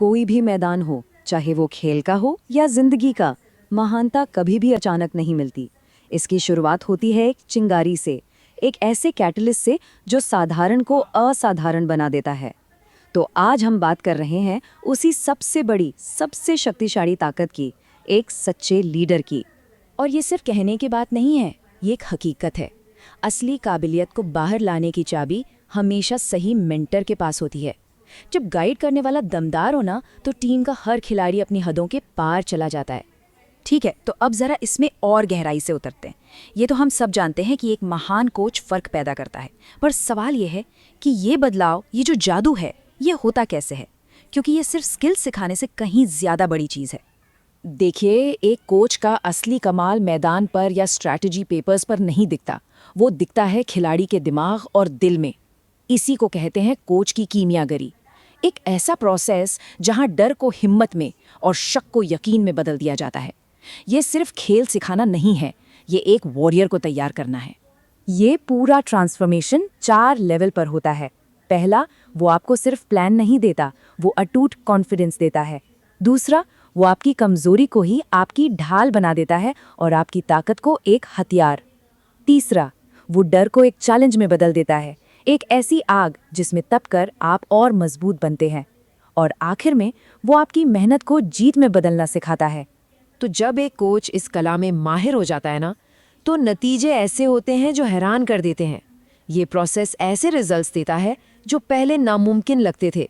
कोई भी मैदान हो, चाहे वो खेल का हो या जिंदगी का, महानता कभी भी अचानक नहीं मिलती। इसकी शुरुआत होती है एक चिंगारी से, एक ऐसे कैटलिस्ट से जो साधारण को असाधारण बना देता है। तो आज हम बात कर रहे हैं उसी सबसे बड़ी, सबसे शक्तिशाली ताकत की, एक सच्चे लीडर की। और ये सिर्फ कहने की बात नहीं है, ये एक हकीकत है। असली काबिलियत को बाहर लाने की चाबी हमेशा सही मेंटर के पास होती है। जब गाइड करने वाला दमदार हो ना, तो टीम का हर खिलाड़ी अपनी हदों के पार चला जाता है। ठीक है, तो अब जरा इसमें और गहराई से उतरते हैं। ये तो हम सब जानते हैं कि एक महान कोच फर्क पैदा करता है, पर सवाल ये है कि ये बदलाव, ये जो जादू है, ये होता कैसे है? क्योंकि ये सिर्फ स्किल सिखाने से कहीं ज्यादा बड़ी चीज है। देखिए, एक कोच का असली कमाल मैदान पर या स्ट्रैटेजी पेपर्स पर नहीं दिखता, वो दिखता है खिलाड़ी के दिमाग और दिल में। इसी को कहते हैं कोच की कीमियागरी। एक ऐसा प्रोसेस जहां डर को हिम्मत में और शक को यकीन में बदल दिया जाता है। ये सिर्फ खेल सिखाना नहीं है, ये एक वॉरियर को तैयार करना है। ये पूरा ट्रांसफॉर्मेशन 4 लेवल पर होता है। पहला, वो आपको सिर्फ प्लान नहीं देता, वो अटूट कॉन्फिडेंस देता है। दूसरा, वो आपकी कमजोरी को ही आपकी ढाल बना देता है और आपकी ताकत को एक हथियार। तीसरा, वो डर को एक चैलेंज में बदल देता है, एक ऐसी आग जिसमें तपकर आप और मजबूत बनते हैं। और आखिर में वो आपकी मेहनत को जीत में बदलना सिखाता है। तो जब एक कोच इस कला में माहिर हो जाता है ना, तो नतीजे ऐसे होते हैं जो हैरान कर देते हैं। ये प्रोसेस ऐसे रिजल्ट्स देता है जो पहले नामुमकिन लगते थे।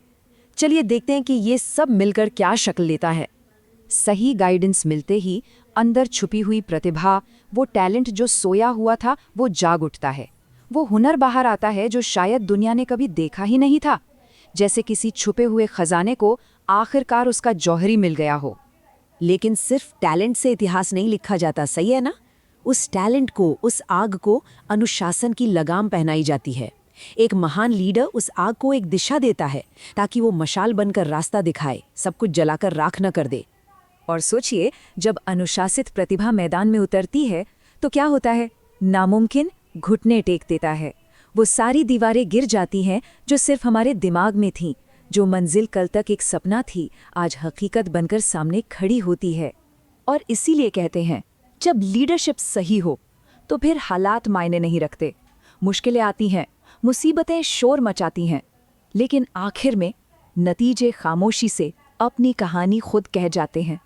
चलिए देखते हैं कि ये सब मिलकर क्या शक्ल लेता है। सही गाइडेंस मिलते ही अंदर छुपी हुई प्रतिभा, वो टैलेंट जो सोया हुआ था, वो जाग उठता है। वो हुनर बाहर आता है जो शायद दुनिया ने कभी देखा ही नहीं था। जैसे किसी छुपे हुए खजाने को आखिरकार उसका जौहरी मिल गया हो। लेकिन सिर्फ टैलेंट से इतिहास नहीं लिखा जाता, सही है ना? उस टैलेंट को, उस आग को अनुशासन की लगाम पहनाई जाती है। एक महान लीडर उस आग को एक दिशा देता है ताकि वो मशाल बनकर रास्ता दिखाए, सब कुछ जलाकर राख न कर दे। और सोचिए, जब अनुशासित प्रतिभा मैदान में उतरती है तो क्या होता है? नामुमकिन घुटने टेक देता है। वो सारी दीवारें गिर जाती हैं जो सिर्फ हमारे दिमाग में थीं। जो मंजिल कल तक एक सपना थी, आज हकीकत बनकर सामने खड़ी होती है। और इसीलिए कहते हैं, जब लीडरशिप सही हो तो फिर हालात मायने नहीं रखते। मुश्किलें आती हैं, मुसीबतें शोर मचाती हैं, लेकिन आखिर में नतीजे खामोशी से अपनी कहानी खुद कह जाते हैं।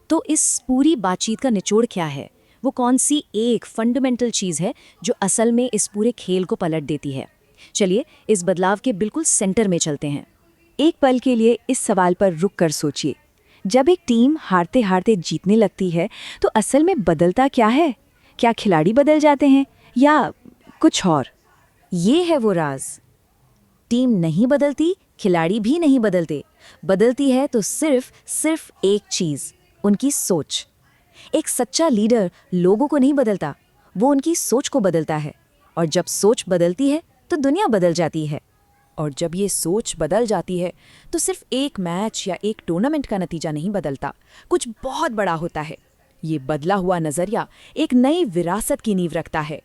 तो इस पूरी बातचीत का निचोड़ क्या है? वो कौन सी एक फंडामेंटल चीज़ है जो असल में इस पूरे खेल को पलट देती है? चलिए इस बदलाव के बिल्कुल सेंटर में चलते हैं। एक पल के लिए इस सवाल पर रुक कर सोचिए। जब एक टीम हारते हारते जीतने लगती है तो असल में बदलता क्या है? क्या खिलाड़ी बदल जाते हैं या कुछ और? ये है वो राज। टीम नहीं बदलती, खिलाड़ी भी नहीं बदलते। बदलती है तो सिर्फ एक चीज़, उनकी सोच। एक सच्चा लीडर लोगों को नहीं बदलता, वो उनकी सोच को बदलता है। और जब सोच बदलती है तो दुनिया बदल जाती है। और जब ये सोच बदल जाती है तो सिर्फ एक मैच या एक टूर्नामेंट का नतीजा नहीं बदलता, कुछ बहुत बड़ा होता है। ये बदला हुआ नज़रिया एक नई विरासत की नींव रखता है।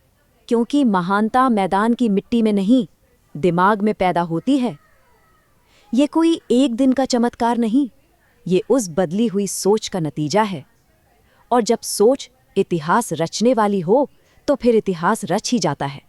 क्योंकि महानता मैदान की मिट्टी में नहीं, दिमाग में पैदा होती है। ये कोई एक दिन का चमत्कार नहीं, ये उस बदली हुई सोच का नतीजा है। और जब सोच इतिहास रचने वाली हो तो फिर इतिहास रच ही जाता है।